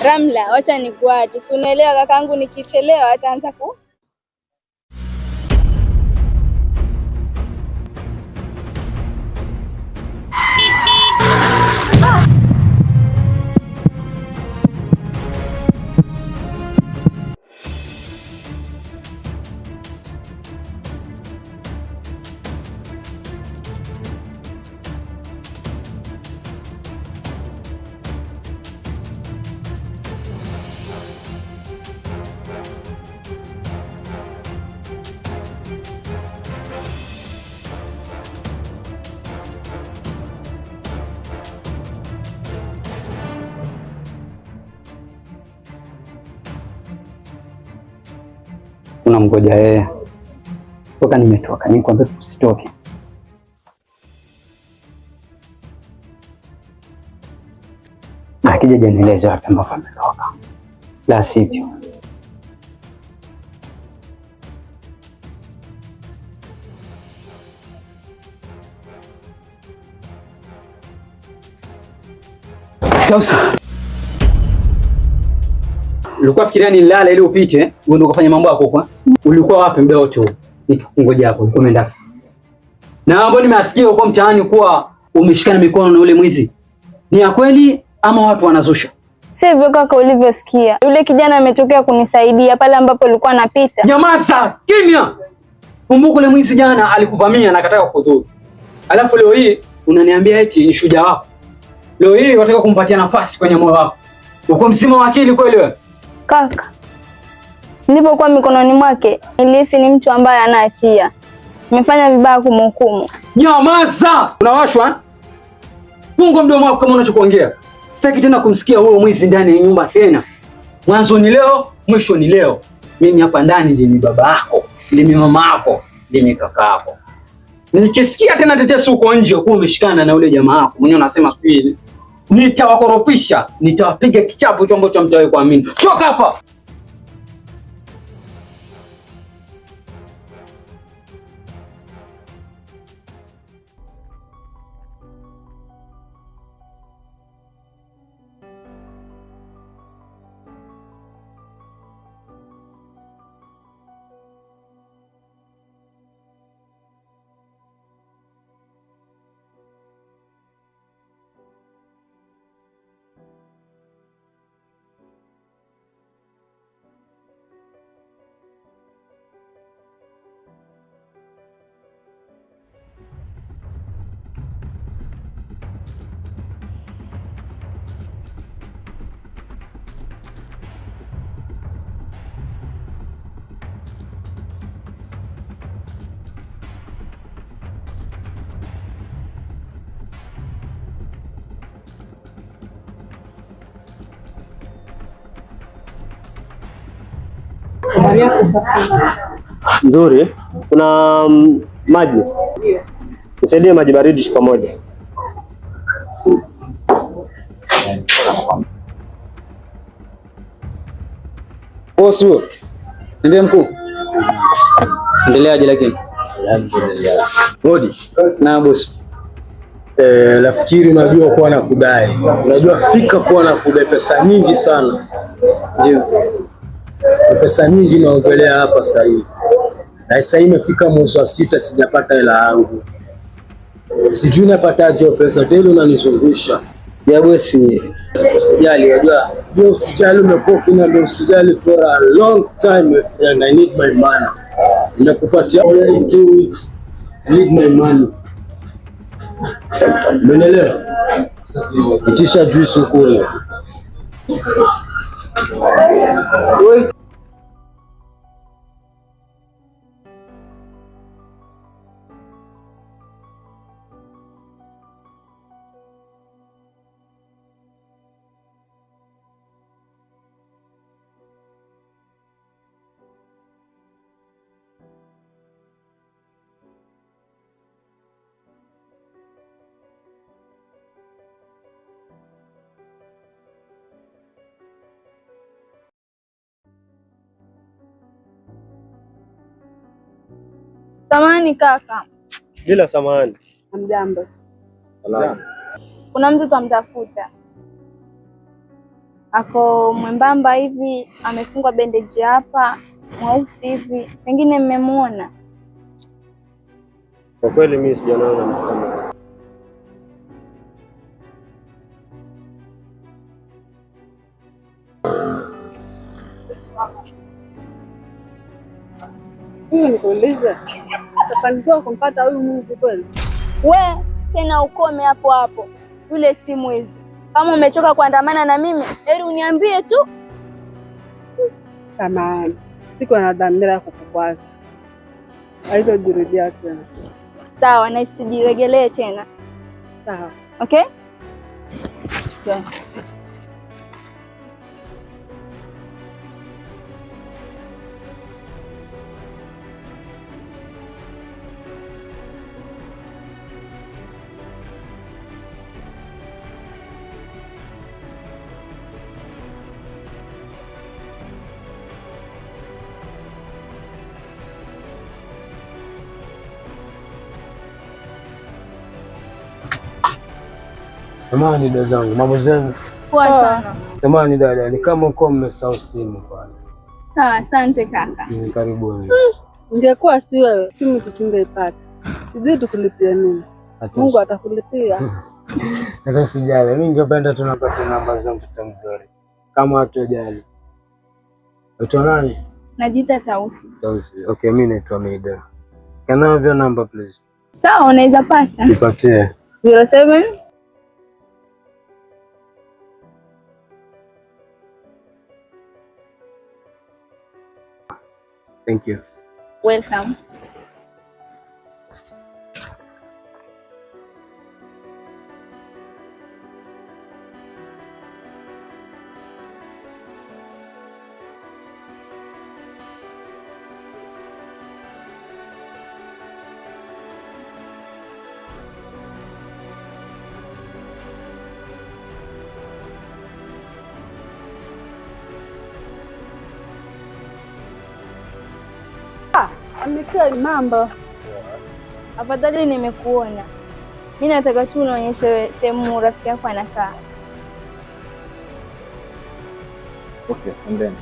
Ramla, wacha nikuache. Si unaelewa kakaangu, nikichelewa ataanza ku unamgoja yeye. Toka nimetoka, nikwambia usitoke. Akija janieleza wapi ambapo ametoka, la sivyo sasa. Ulikuwa fikiria nilala ili upite uende ukafanya mambo yako huko? Ulikuwa wapi muda wote nikikungoja hapo? Ulikuwa umeenda? Na ambao nimeasikia huko mtaani kuwa umeshikana mikono na ule mwizi, ni ya kweli ama watu wanazusha? Sivyo kaka ulivyosikia. Yule kijana ametokea kunisaidia pale ambapo nilikuwa napita. Nyamaza, kimya. Kumbuka ule mwizi jana alikuvamia na akataka kukudhuru. Alafu leo hii unaniambia eti ni shujaa wako. Leo hii unataka kumpatia nafasi kwenye moyo wako. Uko mzima wa akili kweli wewe? Kaka, nilipokuwa mikononi mwake nilihisi ni mtu ambaye anaachia. Nimefanya vibaya kumhukumu. Nyamaza! Unawashwa? Funga mdomo wako kama unachokuongea. Sitaki tena kumsikia huyo mwizi ndani ya nyumba tena. Mwanzo ni leo, mwisho ni leo. Mimi hapa ndani ndimi baba yako, ndimi mama yako, ndimi kaka yako. Nikisikia tena tetesi uko nje uko umeshikana na ule jamaa wako, mwenyewe unasema sijui, nitawakorofisha, nitawapiga kichapo hicho ambacho hamtawahi kuamini. Toka hapa. Nzuri. Kuna maji? Nisaidie maji baridi chupa moja. Bosi wewe. Ndiye mkuu. Endeleaje lakini? Hodi. Na bosi. Nafikiri unajua kuwa na kudai. Unajua fika kuwa na kudai pesa nyingi sana. Ndio. Pesa nyingi naongelea hapa sasa hivi. Na sasa imefika mwezi wa 6 sijapata hela yangu. Sijui napataje hiyo pesa, deni unanizungusha. Ya bosi, usijali unajua. Yo, usijali, umekuwa ukiniambia usijali for a long time my friend. I need my money. Nimekupatia 2 weeks. I need my money. Umeelewa? Itisha juice ukule. Wait. Samahani kaka. Bila samahani. Hamjambo. Salama. Kuna mtu tamtafuta. ako mwembamba hivi, amefungwa bendeji hapa, mweusi hivi, pengine mmemuona? Kwa kweli mimi sijaona mtu kama huyo. Nikuuliza, utafanikiwa kumpata huyu Mungu kweli? We tena ukome hapo hapo, yule si mwizi. Kama umechoka kuandamana na mimi, heri uniambie tu. Samahani, siko na dhamira ya kukukwaza. Haitojirudia tena. Sawa, na isijiregelee tena. Sawa. Okay? Okay. Jamani dada zangu, mambo zenu? Poa sana. Jamani dada, ni kama uko mmesahau simu pale. Sawa, asante kaka. Karibuni. Ingekuwa si wewe, simu tusingeipata. Sijui tukulipia nini. Mungu atakulipia. Sasa usijali, mimi ningependa tunapata namba za mtoto mzuri. Kama hatojali. Unaitwa nani? Najiita Tausi. Tausi. Okay, mimi naitwa Maida. Can I have your number please? Sawa, unaweza pata. Nipatie. 07. Thank you. Welcome. Amekaa mambo. Afadhali nimekuona. Mimi nataka tu unionyeshe sehemu rafiki yako anakaa. Okay, and then.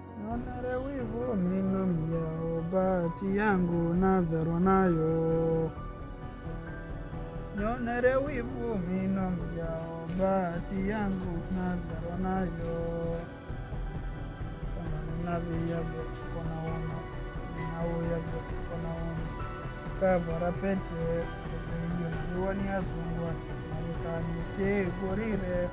Sionere wivu mino myao, bahati yangu nadharwa nayo. Sionere wivu mino myao, bahati yangu nadharwa nayo. Kama ninavyoyaga kona wana, ninaoyaga kona wana. Kavara pete, pete hiyo najua ni asungwa, Marekani sigurire.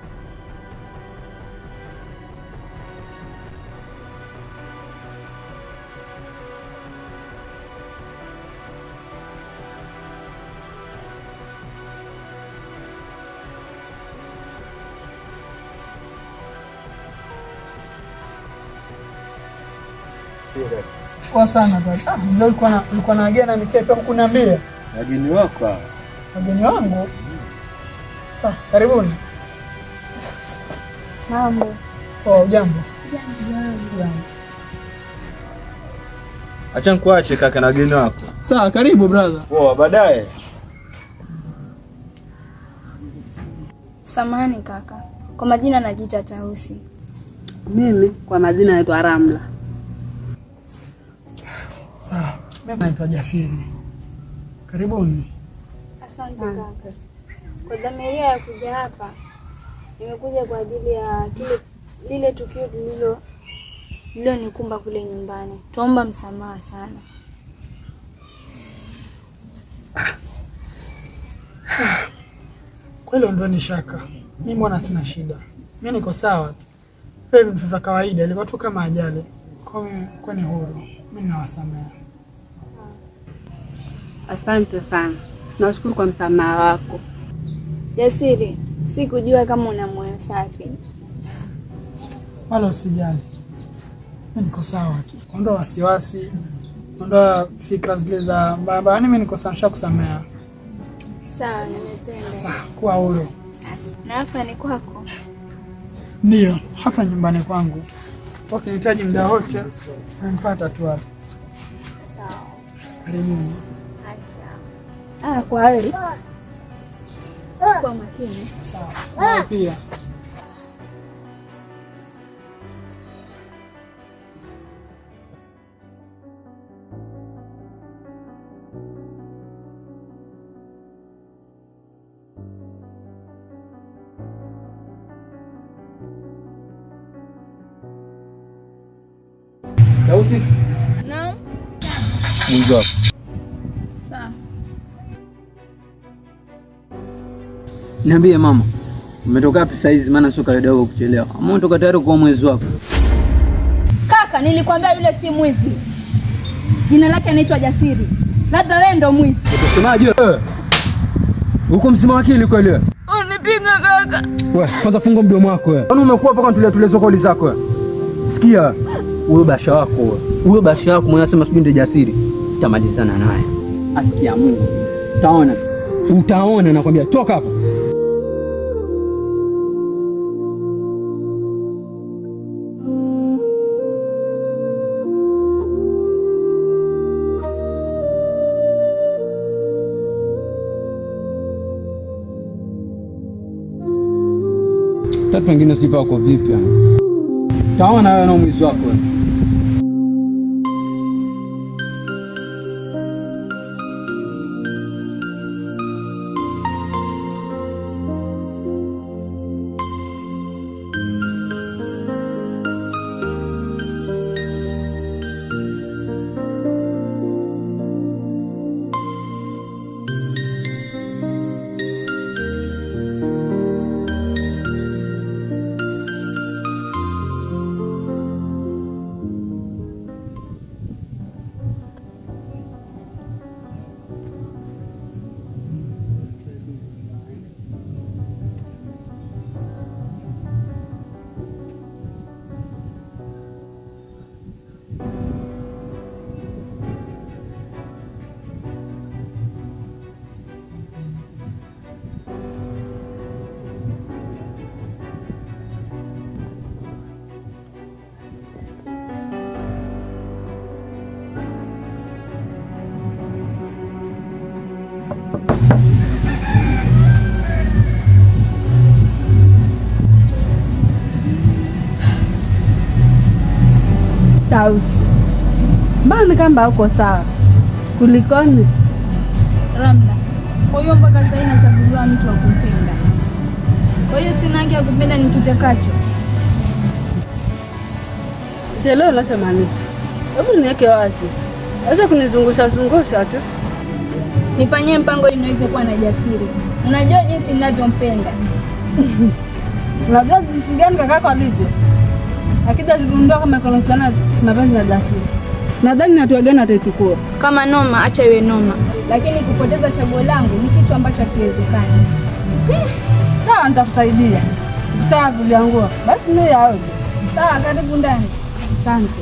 Kwa sana baba. Mzee ulikuwa na agenda mikepe kuniambia. wageni wako hawa. Wageni wangu. Sawa, karibuni. Mambo. Oh, jambo. Jambo. Acha nikuache kaka na wageni wako. Sawa, karibu brother. Poa, baadaye. Samahani kaka. Kwa majina najiita Tausi. Mimi kwa majina naitwa Ramla. Sawa, mimi naitwa Jasiri. Karibuni. Asante kaka. Kwa dhamira ya kuja hapa, nimekuja kwa ajili ya lile tukio lililonikumba kule nyumbani. Tuomba msamaha sana. Kweli ndio ni shaka. Mimi mbona sina shida. Mimi niko sawa. Hivi vitu vya kawaida, ilikuwa tu kama ajali. Kwa ni huru. Mimi nawasamehe. Asante sana, nashukuru kwa msamaha wako. Jasiri, sikujua kama una moyo safi. Wala usijali, mimi niko sawa tu. Ondoa wasiwasi, ondoa fikra zile za mbaya. Yaani mimi niko sawa, nishakusamea. Sawa, nimependa. Sawa, kuwa huru. Na hapa ni kwako? Ndio, hapa nyumbani kwangu. Ukinihitaji muda wote, unanipata tu hapa. Sawa. Karibu. Sawa. Kwa heri. Kwa makini. Sawa. Na pia Dausi. Naam. Mwanzo wako. Sawa. Niambie mama. Umetoka wapi saa hizi, maana sio kawaida yako kuchelewa. Ama unatoka tayari kwa mwezi wako? Kaka, nilikwambia yule si mwizi. Jina lake anaitwa Jasiri. Labda wewe ndo mwizi. Unasemaje wewe? Uko msima wakili kweli wewe? Unipiga kaka. Wewe, kwanza funga mdomo wako wewe. Kwani umekuwa hapa kwa tulezo kauli zako wewe? Sikia, huyo basha wako wewe. Huyo basha wako mwenye anasema sijui ndio Jasiri. Tutamalizana naye. Haki ya Mungu. Utaona. Utaona nakwambia, toka hapa. Tatu wengine sipa wako vipi yani? Taona wewe na mwizi wako wewe. Dausi, mbona kama uko sawa? Kulikoni? Ramla, kwa hiyo mpaka sasa inachaguliwa mtu wa kupenda. Kwa hiyo sina haki ya kupenda nikitakacho. Sielewi unachomaanisha. Hebu niweke wazi. Acha kunizungusha zungusha tu. Nifanyie mpango ili niweze kuwa na Jasiri. Unajua jinsi ninavyompenda. Unajua jinsi gani kakako alivyo? Akija kugundua kama iko sana mapenzi na Jasiri, nadhani hatua gani ataichukua? Kama noma, acha iwe noma. Lakini kupoteza chaguo langu ni kitu ambacho hakiwezekani. Sawa, nitakusaidia. Sawa, kuliangua. Basi mimi yaoje. Sawa, karibu ndani. Asante.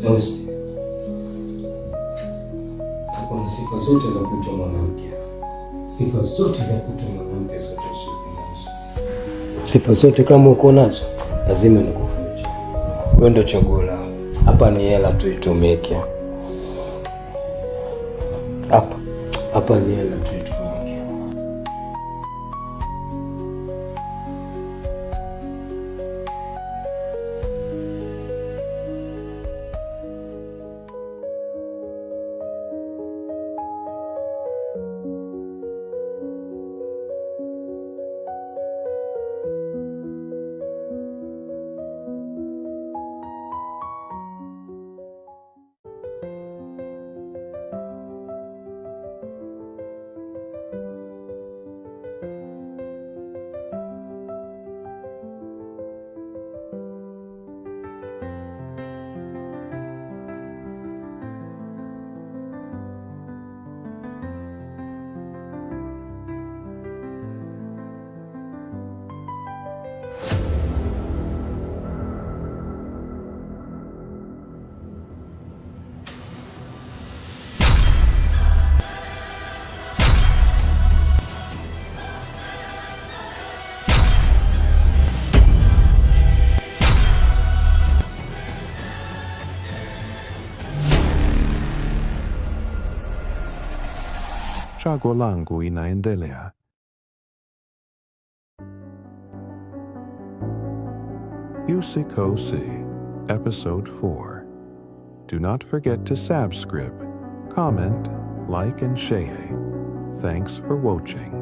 Rose, kuna sifa zote za kuitwa mwanamke. Sifa zote za kuitwa mwanamke zote usikunazo. Sifa zote kama uko nazo, lazima nikufunze. Wewe ndio chaguo langu. Hapa ni hela tu itumike. Hapa ni hela tu itumike. Chaguo Langu inaendelea. Usikose, Episode 4. Do not forget to subscribe, comment, like and share. Thanks for watching.